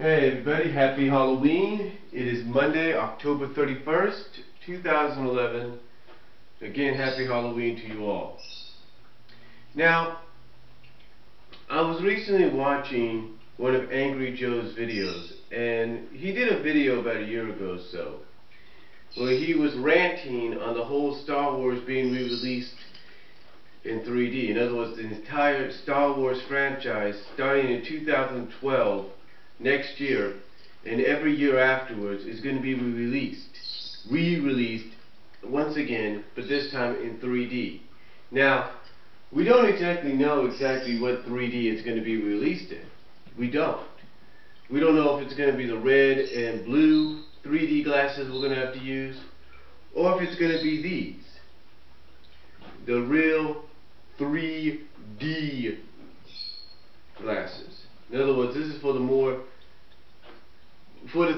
Hey everybody, happy Halloween. It is Monday, October 31st, 2011. Again, happy Halloween to you all. Now, I was recently watching one of Angry Joe's videos, and he did a video about a year ago or so, where he was ranting on the whole Star Wars being re-released in 3D. In other words, the entire Star Wars franchise, starting in 2012, next year, and every year afterwards, is going to be re-released once again, but this time in 3D. Now, we don't exactly know what 3D it's going to be released in. We don't. We don't know if it's going to be the red and blue 3D glasses we're going to have to use, or if it's going to be these, the real 3D glasses. In other words, this is for the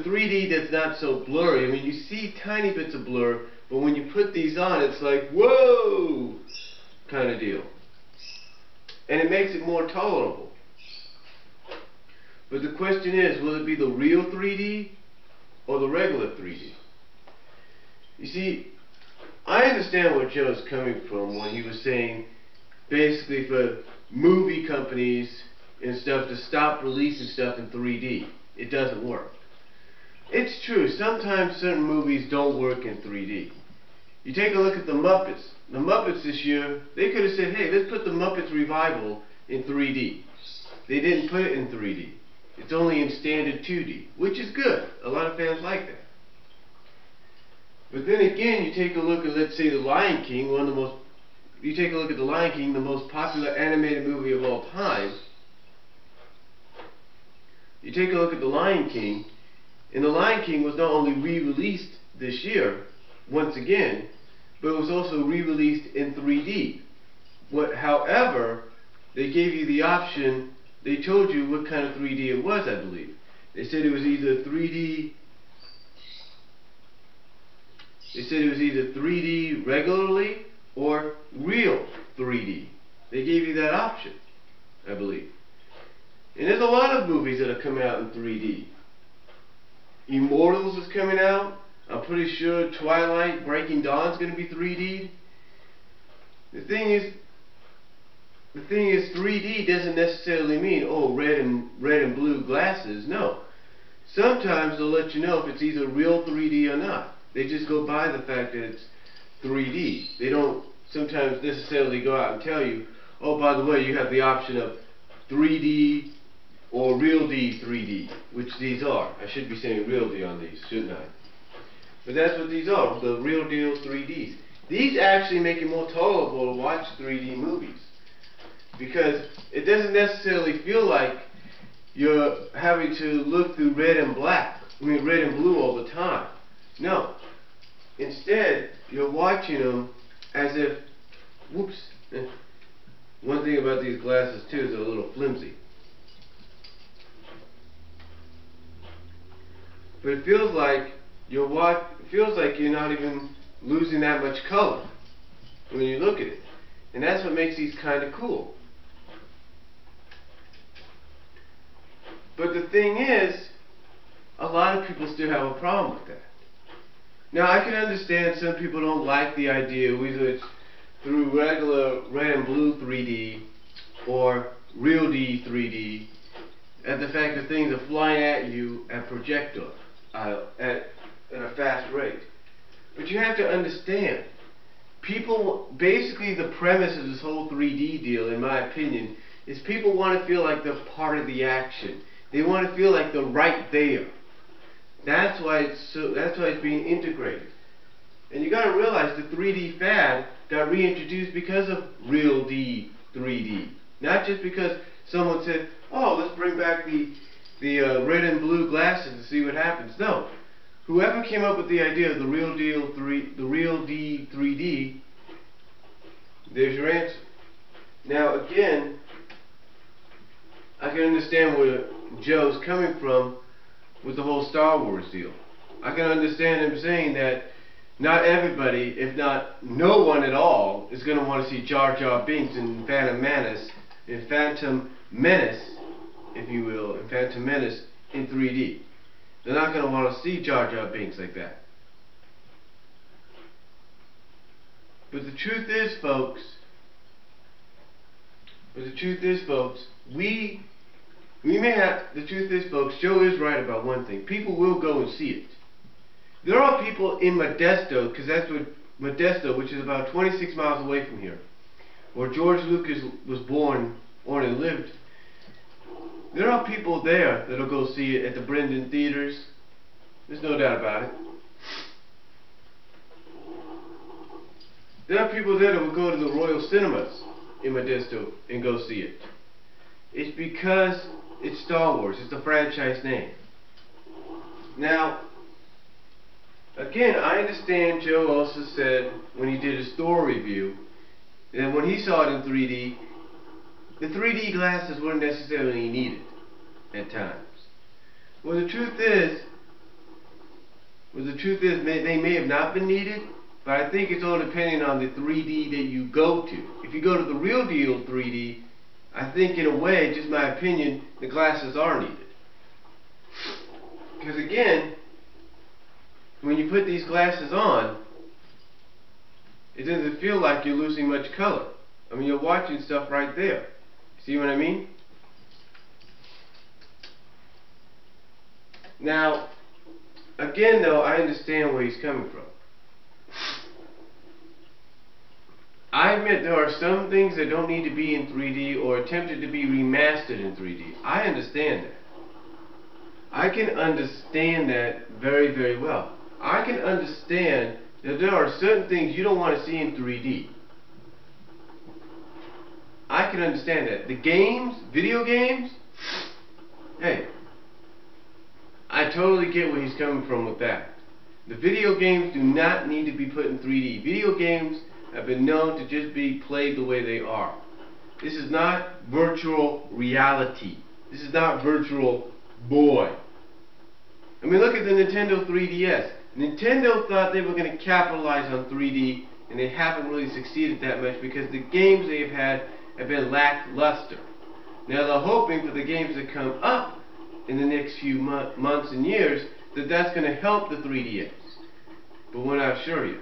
3D that's not so blurry. I mean, you see tiny bits of blur, but when you put these on, it's like, whoa, kind of deal. And it makes it more tolerable. But the question is, will it be the real 3D or the regular 3D? You see, I understand where Joe's coming from when he was saying, basically for movie companies and stuff to stop releasing stuff in 3D. It doesn't work. It's true, sometimes certain movies don't work in 3D. You take a look at the Muppets. The Muppets this year, they could have said, hey, let's put the Muppets Revival in 3D. They didn't put it in 3D. It's only in standard 2D, which is good. A lot of fans like that. But then again, you take a look at, let's say, The Lion King, the most popular animated movie of all time. You take a look at The Lion King, and The Lion King was not only re-released this year, once again, but it was also re-released in 3D. However, they gave you the option, they told you what kind of 3D it was, I believe. They said it was either 3D regularly or real 3D. They gave you that option, I believe. And there's a lot of movies that are coming out in 3D. Immortals is coming out. I'm pretty sure Twilight Breaking Dawn is going to be 3D. The thing is 3D doesn't necessarily mean, oh, red and blue glasses. No. Sometimes they'll let you know if it's either real 3D or not. They just go by the fact that it's 3D. They don't sometimes necessarily go out and tell you, oh, by the way, you have the option of 3D or Real D 3D, which these are. I should be saying Real D on these, shouldn't I? But that's what these are, the Real Deal 3Ds. These actually make it more tolerable to watch 3D movies, because it doesn't necessarily feel like you're having to look through red and blue all the time. No. Instead, you're watching them as if, whoops. One thing about these glasses too is they're a little flimsy. But it feels like you're not even losing that much color when you look at it. And that's what makes these kind of cool. But the thing is, a lot of people still have a problem with that. Now, I can understand some people don't like the idea, whether it's through regular red and blue 3D or Real D 3D, and the fact that things are flying at you at projectile at a fast rate. But you have to understand, basically the premise of this whole 3D deal, in my opinion, is people want to feel like they're part of the action. They want to feel like they're right there. That's why it's being integrated. And you got to realize the 3D fad got reintroduced because of Real D 3D. Not just because someone said, oh, let's bring back the red and blue glasses and see what happens. No. Whoever came up with the idea of the Real D 3D, there's your answer. Now again, I can understand where Joe's coming from with the whole Star Wars deal. I can understand him saying that not everybody, if not no one at all, is going to want to see Jar Jar Binks in Phantom Menace, if you will, in Phantom Menace in 3D. They're not going to want to see Jar Jar Binks like that. But the truth is, folks, Joe is right about one thing. People will go and see it. There are people in Modesto, because that's what Modesto, which is about 26 miles away from here, where George Lucas was born and lived. There are people there that'll go see it at the Brendan Theaters. There's no doubt about it. There are people there that will go to the Royal Cinemas in Modesto and go see it. It's because it's Star Wars. It's a franchise name. Now, again, I understand Joe also said when he did a store review that when he saw it in 3D, the 3D glasses weren't necessarily needed at times. Well, the truth is, they may have not been needed, but I think it's all depending on the 3D that you go to. If you go to the real deal 3D, I think in a way, just my opinion, the glasses are needed. Because again, when you put these glasses on, it doesn't feel like you're losing much color. I mean, you're watching stuff right there. See what I mean? Now, again though, I understand where he's coming from. I admit there are some things that don't need to be in 3D or attempted to be remastered in 3D. I understand that. I can understand that very, very well. I can understand that there are certain things you don't want to see in 3D. I can understand that. The games, video games, hey, I totally get where he's coming from with that. The video games do not need to be put in 3D. Video games have been known to just be played the way they are. This is not virtual reality. This is not virtual boy. I mean, look at the Nintendo 3DS. Nintendo thought they were going to capitalize on 3D, and they haven't really succeeded that much because the games they've had have been lackluster. Now they're hoping for the games that come up in the next few months and years that that's going to help the 3DS. But we're not sure yet.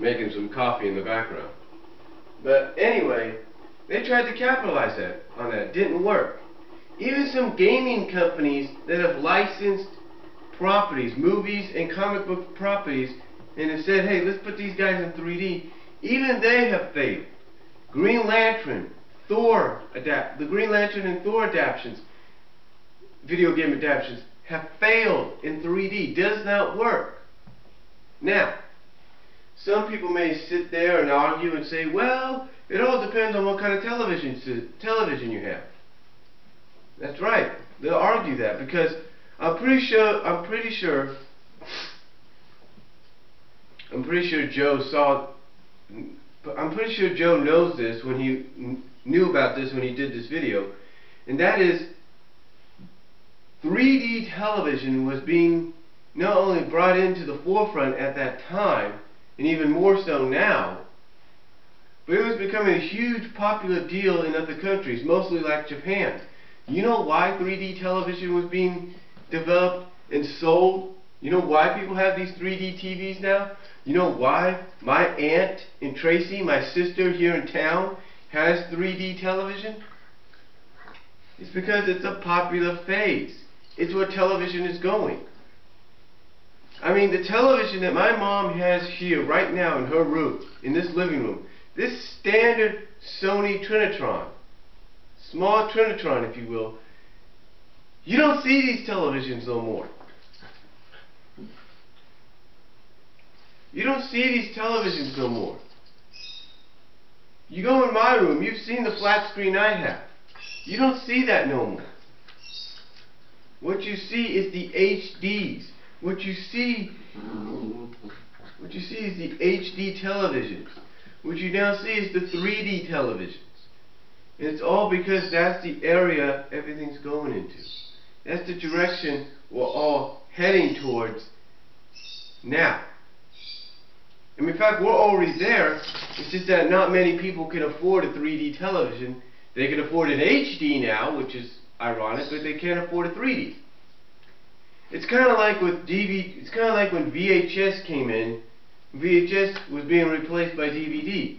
Making some coffee in the background. But anyway, they tried to capitalize on that. Didn't work. Even some gaming companies that have licensed properties, movies and comic book properties, and have said, hey, let's put these guys in 3D, even they have failed. Green Lantern, the Green Lantern and Thor adaptations, video game adaptations, have failed in 3D. Does not work. Now, some people may sit there and argue and say, well, it all depends on what kind of television you have. That's right. They'll argue that because I'm pretty sure Joe knows this when he knew about this when he did this video, and that is 3D television was being not only brought into the forefront at that time, and even more so now, but it was becoming a huge popular deal in other countries, mostly like Japan. You know why 3D television was being developed and sold? You know why people have these 3D TVs now? You know why my aunt and Tracy, my sister here in town, has 3D television? It's because it's a popular phase. It's where television is going. I mean, the television that my mom has here right now in her room, in this living room, this standard Sony Trinitron, small Trinitron if you will, you don't see these televisions no more. You don't see these televisions no more. You go in my room, you've seen the flat screen I have. You don't see that no more. What you see is the HDs. What you see is the HD televisions. What you now see is the 3D televisions. And it's all because that's the area everything's going into. That's the direction we're all heading towards now. I mean, in fact, we're already there. It's just that not many people can afford a 3D television. They can afford an HD now, which is ironic, but they can't afford a 3D. It's kind of like with DVD. It's kind of like when VHS came in. VHS was being replaced by DVD.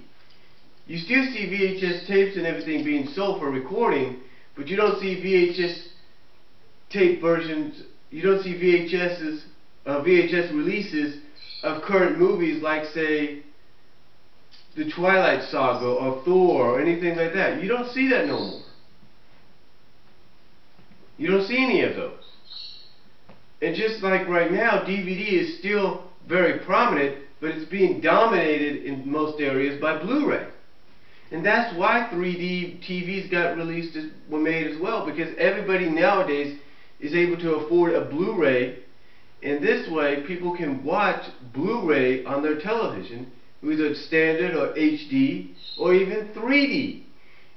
You still see VHS tapes and everything being sold for recording, but you don't see VHS tape versions. You don't see VHS releases of current movies like, say, the Twilight Saga or Thor or anything like that. You don't see that no more. You don't see any of those. And just like right now, DVD is still very prominent, but it's being dominated in most areas by Blu-ray. And that's why 3D TVs were made as well, because everybody nowadays is able to afford a Blu-ray, and this way people can watch Blu-ray on their television, either standard or HD or even 3D.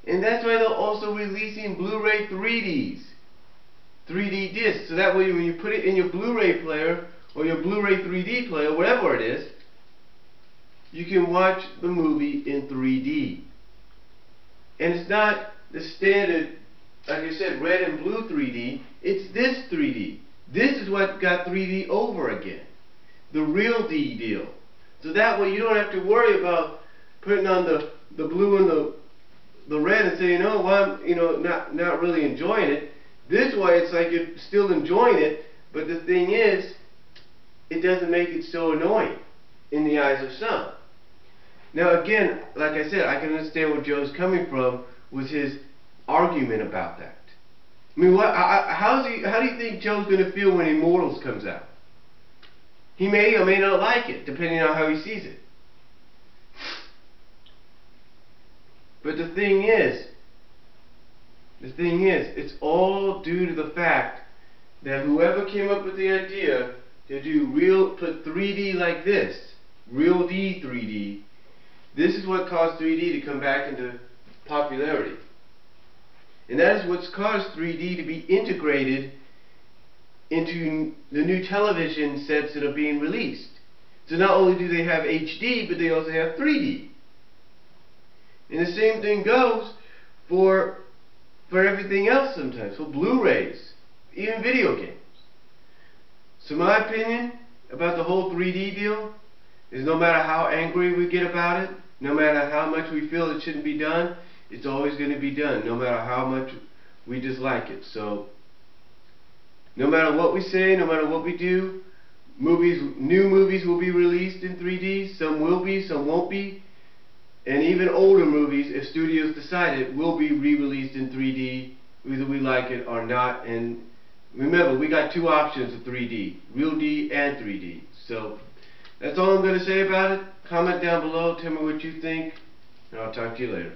And that's why they're also releasing Blu-ray 3Ds, 3D discs, so that way when you put it in your Blu-ray player or your Blu-ray 3D player, whatever it is, you can watch the movie in 3D. And it's not the standard, like I said, red and blue 3D, it's this 3D. This is what got 3D over again. The real D deal. So that way you don't have to worry about putting on the blue and the red and saying, oh, well, I'm not really enjoying it. This way it's like you're still enjoying it, but the thing is, it doesn't make it so annoying in the eyes of some. Now again, like I said, I can understand where Joe's coming from with his argument about that. I mean, how do you think Joe's going to feel when Immortals comes out? He may or may not like it, depending on how he sees it. But the thing is, it's all due to the fact that whoever came up with the idea to put 3D like this, real D 3D, this is what caused 3D to come back into popularity. And that is what's caused 3D to be integrated into the new television sets that are being released. So not only do they have HD, but they also have 3D. And the same thing goes for everything else sometimes, for Blu-rays, even video games. So my opinion about the whole 3D deal is no matter how angry we get about it, no matter how much we feel it shouldn't be done, it's always going to be done, no matter how much we dislike it. So, no matter what we say, no matter what we do, new movies will be released in 3D, some will be, some won't be, and even older movies, if studios decide it, will be re-released in 3D, whether we like it or not. And remember, we got two options of 3D, real D and 3D. So, that's all I'm going to say about it. Comment down below, tell me what you think, and I'll talk to you later.